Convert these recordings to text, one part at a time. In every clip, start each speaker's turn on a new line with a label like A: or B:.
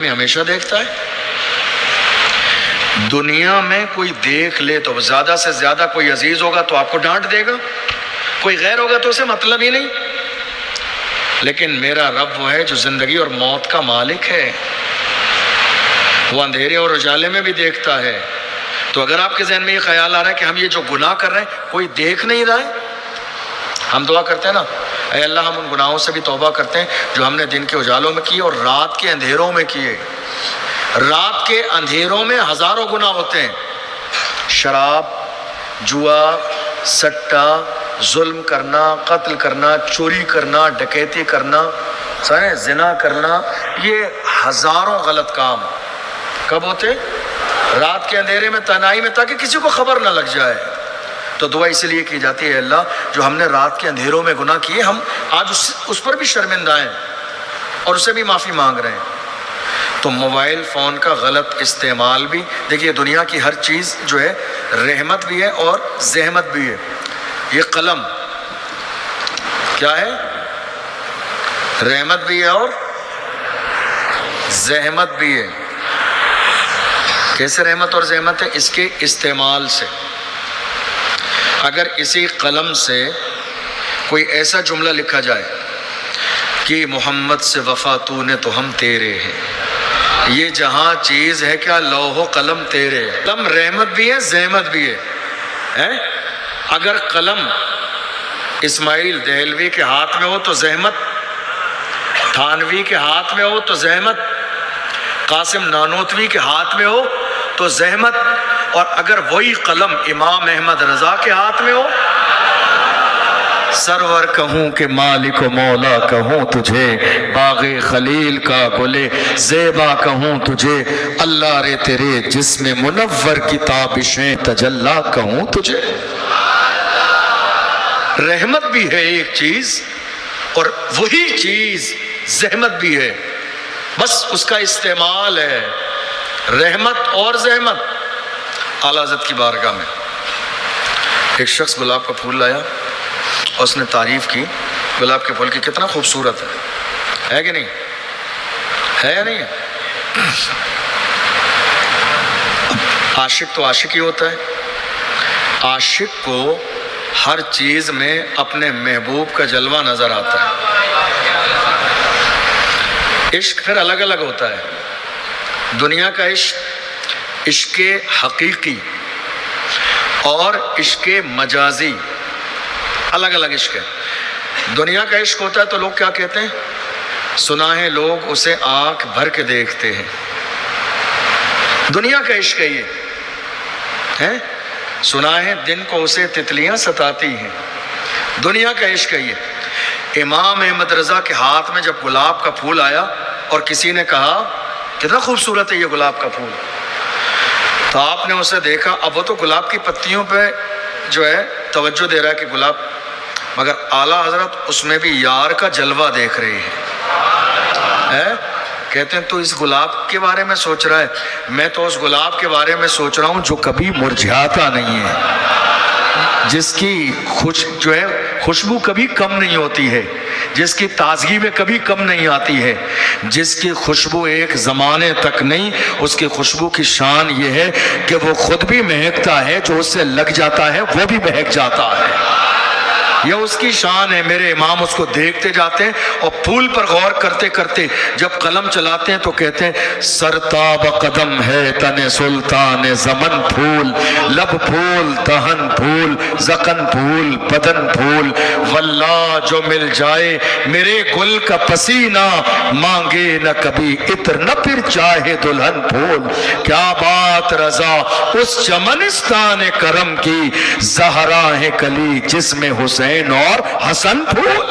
A: میں ہمیشہ دیکھتا ہے. دنیا میں کوئی دیکھ لے تو زیادہ سے زیادہ کوئی عزیز ہوگا تو آپ کو ڈانٹ دے گا، کوئی غیر ہوگا تو اسے مطلب ہی نہیں. لیکن میرا رب وہ ہے جو زندگی اور موت کا مالک ہے، وہ اندھیرے اور اجالے میں بھی دیکھتا ہے. تو اگر آپ کے ذہن میں یہ خیال آ رہا ہے کہ ہم یہ جو گناہ کر رہے ہیں کوئی دیکھ نہیں رہا ہے، ہم دعا کرتے ہیں نا، اے اللہ ہم ان گناہوں سے بھی توبہ کرتے ہیں جو ہم نے دن کے اجالوں میں کیے اور رات کے اندھیروں میں کیے. رات کے اندھیروں میں ہزاروں گناہ ہوتے ہیں، شراب، جوا، سٹا، ظلم کرنا، قتل کرنا، چوری کرنا، ڈکیتی کرنا، زنا کرنا، یہ ہزاروں غلط کام کب ہوتے؟ رات کے اندھیرے میں، تنہائی میں، تاکہ کسی کو خبر نہ لگ جائے. تو دعا اس لیے کی جاتی ہے، اللہ جو ہم نے رات کے اندھیروں میں گناہ کیے ہم آج اس پر بھی شرمندہ ہیں اور اسے بھی معافی مانگ رہے ہیں. تو موبائل فون کا غلط استعمال بھی، دیکھیے دنیا کی ہر چیز جو ہے رحمت بھی ہے اور زحمت بھی ہے. یہ قلم کیا ہے؟ رحمت بھی ہے اور زحمت بھی ہے. کیسے رحمت اور زحمت ہے؟ اس کے استعمال سے. اگر اسی قلم سے کوئی ایسا جملہ لکھا جائے کہ محمد سے وفا تو نے تو ہم تیرے ہیں، یہ جہاں چیز ہے کیا لوح و قلم تیرے. قلم رحمت بھی ہے زحمت بھی ہے. اگر قلم اسماعیل دہلوی کے ہاتھ میں ہو تو زحمت، تھانوی کے ہاتھ میں ہو تو زحمت، قاسم نانوتوی کے ہاتھ میں ہو تو زحمت، اور اگر وہی قلم امام احمد رضا کے ہاتھ میں ہو، سرور کہوں کہ مالک و مولا کہوں تجھے، باغ خلیل کا گلے زیبا کہوں تجھے، اللہ رے تیرے جسم منور کی تابشیں تجلا کہوں تجھے. رحمت بھی ہے ایک چیز اور وہی چیز زحمت بھی ہے، بس اس کا استعمال ہے. رحمت اور زحمت. اعلیٰ حضرت کی بارگاہ میں ایک شخص گلاب کا پھول لایا اور اس نے تعریف کی گلاب کے پھول کی، کتنا خوبصورت ہے کہ نہیں ہے یا نہیں ہے؟ عاشق تو عاشق ہی ہوتا ہے. عاشق کو ہر چیز میں اپنے محبوب کا جلوہ نظر آتا ہے. عشق پھر الگ الگ ہوتا ہے. دنیا کا عشق، عشق حقیقی اور عشق مجازی، الگ الگ عشق ہے. دنیا کا عشق ہوتا ہے تو لوگ کیا کہتے ہیں؟ سنا ہے لوگ اسے آنکھ بھر کے دیکھتے ہیں. دنیا کا عشق ہے یہ ہے. سنا ہے دن کو اسے تتلیاں ستاتی ہیں. دنیا کا عشق ہے یہ. امام احمد رضا کے ہاتھ میں جب گلاب کا پھول آیا اور کسی نے کہا کتنا خوبصورت ہے یہ گلاب کا پھول، تو آپ نے اسے دیکھا. اب وہ تو گلاب کی پتیوں پہ جو ہے توجہ دے رہا ہے کہ گلاب، مگر اعلیٰ حضرت اس میں بھی یار کا جلوہ دیکھ رہے ہیں. کہتے ہیں تو اس گلاب کے بارے میں سوچ رہا ہے؟ میں تو اس گلاب کے بارے میں سوچ رہا ہوں جو کبھی مرجھاتا نہیں ہے، جس کی جو ہے خوشبو کبھی کم نہیں ہوتی ہے، جس کی تازگی میں کبھی کم نہیں آتی ہے، جس کی خوشبو ایک زمانے تک نہیں. اس کی خوشبو کی شان یہ ہے کہ وہ خود بھی مہکتا ہے، جو اس سے لگ جاتا ہے وہ بھی مہک جاتا ہے. یہ اس کی شان ہے. میرے امام اس کو دیکھتے جاتے ہیں اور پھول پر غور کرتے کرتے جب قلم چلاتے ہیں تو کہتے ہیں سرتاب قدم ہے تن سلطان زمن پھول، لب پھول، دہن پھول، زقن پھول، بدن پھول، واللہ جو مل جائے میرے گل کا پسینہ، مانگے نہ کبھی عطر نہ پھر چاہے دلہن پھول. کیا بات رضا اس چمنستان کرم کی، زہرا ہے کلی جس میں حسین اور حسن پھول.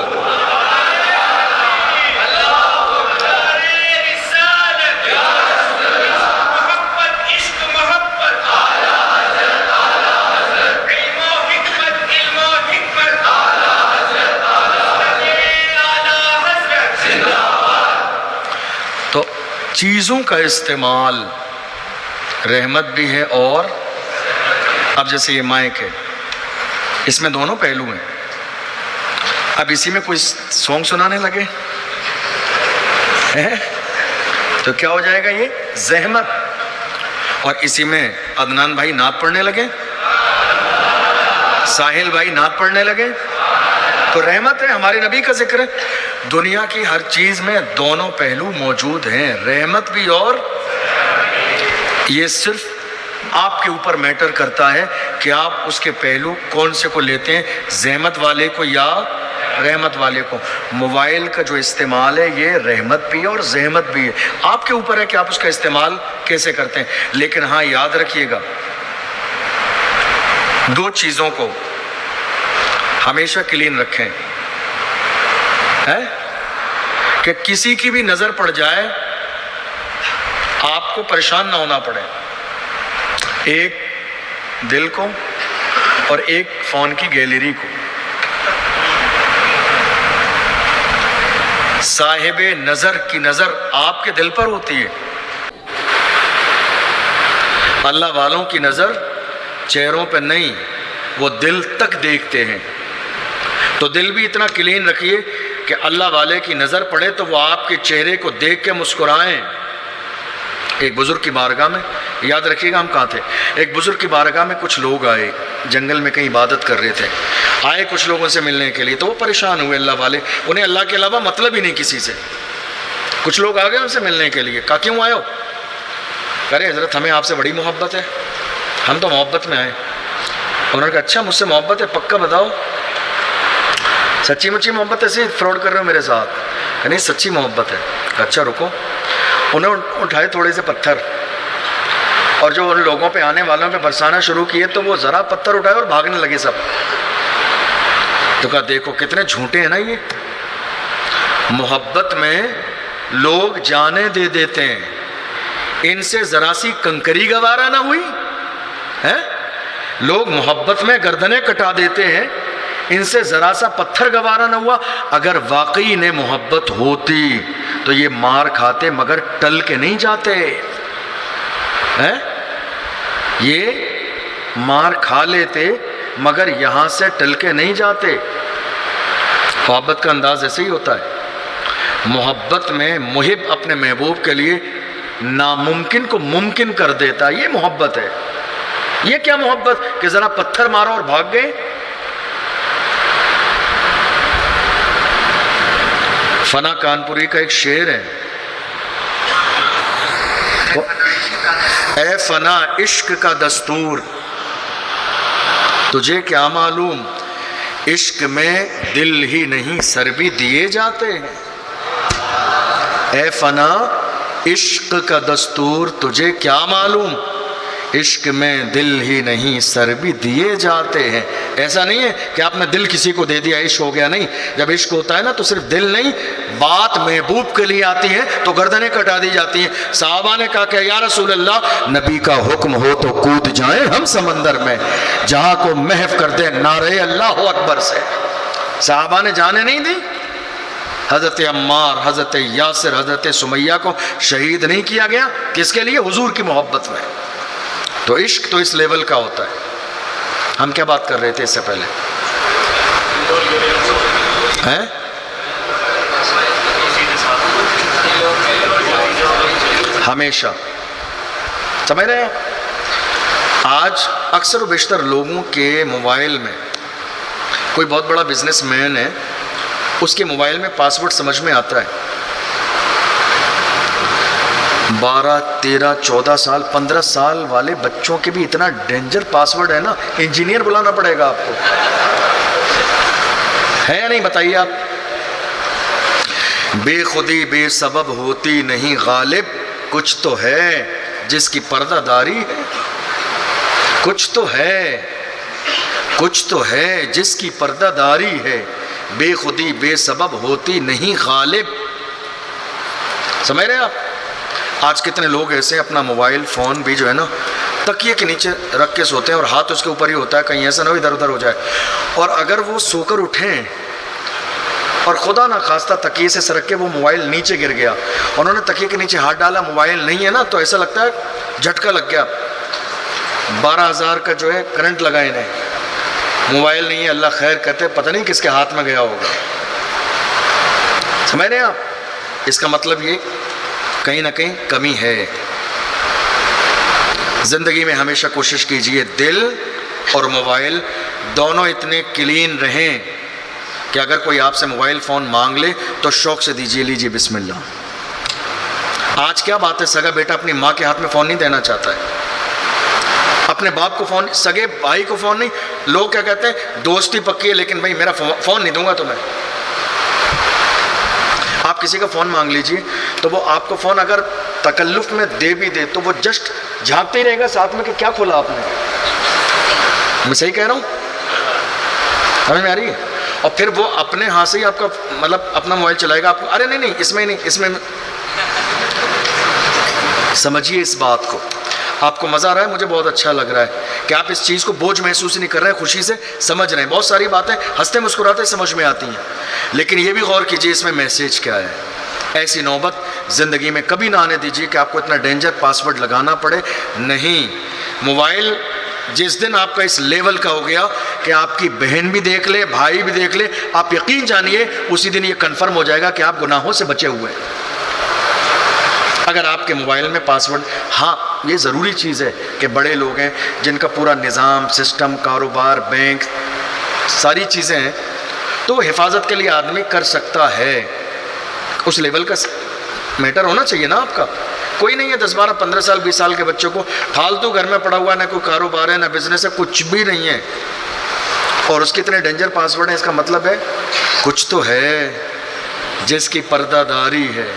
A: تو چیزوں کا استعمال رحمت بھی ہے. اور اب جیسے یہ مائک ہے، اس میں دونوں پہلو ہیں. اب اسی میں کوئی سانگ سنانے لگے تو تو کیا ہو جائے گا؟ یہ زحمت. اور اسی میں عدنان بھائی نعت پڑھنے لگے، ساحل بھائی نعت پڑھنے لگے، تو رحمت ہے، ہمارے نبی کا ذکر ہے. دنیا کی ہر چیز میں دونوں پہلو موجود ہیں، رحمت بھی اور یہ صرف آپ کے اوپر میٹر کرتا ہے کہ آپ اس کے پہلو کون سے کو لیتے ہیں، زحمت والے کو یا رحمت والے کو. موبائل کا جو استعمال ہے یہ رحمت بھی ہے اور زحمت بھی ہے، آپ کے اوپر ہے کہ آپ اس کا استعمال کیسے کرتے ہیں. لیکن ہاں یاد رکھیے گا، دو چیزوں کو ہمیشہ کلین رکھیں کہ کسی کی بھی نظر پڑ جائے آپ کو پریشان نہ ہونا پڑے. ایک دل کو اور ایک فون کی گیلری کو. صاحب نظر کی نظر آپ کے دل پر ہوتی ہے، اللہ والوں کی نظر چہروں پہ نہیں، وہ دل تک دیکھتے ہیں. تو دل بھی اتنا کلین رکھیے کہ اللہ والے کی نظر پڑے تو وہ آپ کے چہرے کو دیکھ کے مسکرائیں. ایک بزرگ کی بارگاہ میں، یاد رکھیے گا ہم کہاں تھے، ایک بزرگ کی بارگاہ میں کچھ لوگ آئے، جنگل میں کہیں عبادت کر رہے تھے، آئے کچھ لوگوں سے ملنے کے لیے، تو وہ پریشان ہوئے اللہ والے، انہیں اللہ کے علاوہ مطلب ہی نہیں کسی سے. کچھ لوگ آ گئے ان سے ملنے کے لیے، کہا کیوں آئے ہو؟ کہہ رہے حضرت ہمیں آپ سے بڑی محبت ہے، ہم تو محبت میں آئے. انہوں نے کہا اچھا مجھ سے محبت ہے، پکا بتاؤ سچی مچی محبت ہے، ایسے فراڈ کر رہے ہو میرے ساتھ؟ کہ نہیں سچی محبت ہے. کہا اچھا رکو. انہوں نے اٹھائے تھوڑے سے پتھر اور جو ان لوگوں پہ آنے والوں پہ برسانا شروع کیے تو وہ ذرا پتھر اٹھائے اور بھاگنے لگے سب. تو کہا دیکھو کتنے جھوٹے ہیں نا یہ، محبت میں لوگ جانیں دے دیتے ہیں، ان سے ذرا سی کنکری گوارا نہ ہوئی ہے، لوگ محبت میں گردنیں کٹا دیتے ہیں، ان سے ذرا سا پتھر گوارا نہ ہوا. اگر واقعی انہیں محبت ہوتی تو یہ مار کھاتے مگر ٹل کے نہیں جاتے. یہ مار کھا لیتے مگر یہاں سے ٹل کے نہیں جاتے. محبت کا انداز ایسے ہی ہوتا ہے. محبت میں محب اپنے محبوب کے لیے ناممکن کو ممکن کر دیتا، یہ محبت ہے. یہ کیا محبت کہ ذرا پتھر مارو اور بھاگ گئے. فنا کانپوری کا ایک شعر ہے، اے فنا عشق کا دستور تجھے کیا معلوم، عشق میں دل ہی نہیں سر بھی دیے جاتے ہیں. اے فنا عشق کا دستور تجھے کیا معلوم، عشق میں دل ہی نہیں سر بھی دیے جاتے ہیں. ایسا نہیں ہے کہ آپ نے دل کسی کو دے دیا عشق ہو گیا، نہیں. جب عشق ہوتا ہے نا تو صرف دل نہیں، بات محبوب کے لیے آتی ہے تو گردنیں کٹا دی جاتی ہیں. صحابہ نے کہا کہ یا رسول اللہ نبی کا حکم ہو تو کود جائیں ہم سمندر میں، جہاں کو محو کر دیں نعرے اللہ اکبر سے. صحابہ نے جانیں نہیں دی. حضرت عمار، حضرت یاسر، حضرت سمیہ کو شہید نہیں کیا گیا، کس کے لیے؟ حضور کی محبت میں. تو عشق تو اس لیول کا ہوتا ہے. ہم کیا بات کر رہے تھے اس سے پہلے؟ ہمیشہ سمجھ رہے ہیں. آج اکثر و بیشتر لوگوں کے موبائل میں، کوئی بہت بڑا بزنس مین ہے، اس کے موبائل میں پاسورڈ سمجھ میں آتا ہے. 12 13 14 سال 15 سال والے بچوں کے بھی اتنا ڈینجر پاسورڈ ہے نا، انجینئر بلانا پڑے گا آپ کو. ہے یا نہیں بتائیے آپ؟ بے خودی بے سبب ہوتی نہیں غالب، کچھ تو ہے جس کی پردہ داری ہے. کچھ تو ہے، کچھ تو ہے جس کی پردہ داری ہے، بے خودی بے سبب ہوتی نہیں غالب. سمجھ رہے ہیں آپ؟ آج کتنے لوگ ایسے اپنا موبائل فون بھی جو ہے نا تکیے کے نیچے رکھ کے سوتے ہیں اور ہاتھ اس کے اوپر ہی ہوتا ہے، کہیں ایسا نہ ہو ادھر ادھر ہو جائے. اور اگر وہ سو کر اٹھیں اور خدا نہ خواستہ تکیے سے سرک کے وہ موبائل نیچے گر گیا، انہوں نے تکیے کے نیچے ہاتھ ڈالا، موبائل نہیں ہے نا، تو ایسا لگتا ہے جھٹکا لگ گیا. 12,000 کا جو ہے کرنٹ لگا انہیں، موبائل نہیں ہے، اللہ خیر کہتے، پتہ نہیں کس کے ہاتھ میں گیا ہوگا. سمجھ رہے ہیں آپ؟ اس کا مطلب یہ کہیں نہ کہیں کمی ہے۔ زندگی میں ہمیشہ کوشش کیجئے دل اور موبائل دونوں اتنے کلین رہیں کہ اگر کوئی آپ سے موبائل فون مانگ لے تو شوق سے دیجئے، لیجئے بسم اللہ۔ آج کیا بات ہے، سگا بیٹا اپنی ماں کے ہاتھ میں فون نہیں دینا چاہتا ہے، اپنے باپ کو فون، سگے بھائی کو فون نہیں۔ لوگ کیا کہتے ہیں، دوستی پکی ہے لیکن بھائی میرا فون نہیں دوں گا تمہیں۔ آپ کسی کا فون مانگ لیجئے تو وہ آپ کو فون اگر تکلف میں دے بھی دے تو وہ جسٹ جھانکتے ہی رہے گا ساتھ میں کہ کیا کھولا آپ نے۔ میں صحیح کہہ رہا ہوں؟ سمجھ میں آ رہی ہے؟ اور پھر وہ اپنے ہاتھ سے ہی آپ کا مطلب اپنا موبائل چلائے گا، آپ کو ارے نہیں اس میں نہیں، اس میں۔ سمجھیے اس بات کو۔ آپ کو مزہ آ رہا ہے، مجھے بہت اچھا لگ رہا ہے کہ آپ اس چیز کو بوجھ محسوس نہیں کر رہے ہیں، خوشی سے سمجھ رہے ہیں۔ بہت ساری باتیں ہنستے مسکراتے سمجھ میں آتی ہیں، لیکن یہ بھی غور کیجیے اس میں میسیج کیا ہے۔ ایسی نوبت زندگی میں کبھی نہ آنے دیجیے کہ آپ کو اتنا ڈینجر پاسورڈ لگانا پڑے۔ نہیں، موبائل جس دن آپ کا اس لیول کا ہو گیا کہ آپ کی بہن بھی دیکھ لے، بھائی بھی دیکھ لے، آپ یقین جانیے اسی دن یہ کنفرم ہو جائے گا کہ آپ گناہوں سے بچے ہوئے ہیں۔ اگر آپ کے موبائل میں پاسورڈ، ہاں یہ ضروری چیز ہے کہ بڑے لوگ ہیں جن کا پورا نظام، سسٹم، کاروبار، بینک، ساری چیزیں ہیں، تو حفاظت کے لیے آدمی کر سکتا ہے۔ اس لیول کا میٹر ہونا چاہیے نا آپ کا۔ کوئی نہیں ہے 10 12 15 سال 20 سال کے بچوں کو فالتو گھر میں پڑا ہوا ہے، نہ کوئی کاروبار ہے نہ بزنس ہے، کچھ بھی نہیں ہے، اور اس کے اتنے ڈینجر پاسورڈ ہیں، اس کا مطلب ہے کچھ تو ہے جس کی پردہ داری ہے۔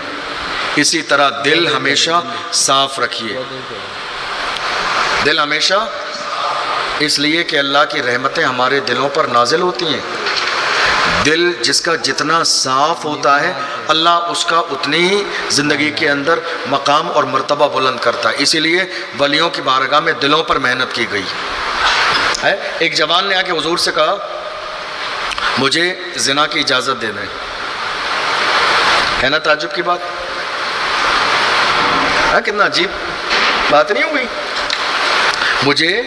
A: اسی طرح دل ہمیشہ صاف رکھیے، دل ہمیشہ، اس لیے کہ اللہ کی رحمتیں ہمارے دلوں پر نازل ہوتی ہیں۔ دل جس کا جتنا صاف ہوتا ہے اللہ اس کا اتنی ہی زندگی کے اندر مقام اور مرتبہ بلند کرتا ہے۔ اسی لیے ولیوں کی بارگاہ میں دلوں پر محنت کی گئی ہے۔ ایک جوان نے آ کے حضور سے کہا مجھے زنا کی اجازت دے دیں، ہے نا تعجب کی بات؟ کتنا عجیب بات نہیں ہوئی؟ مجھے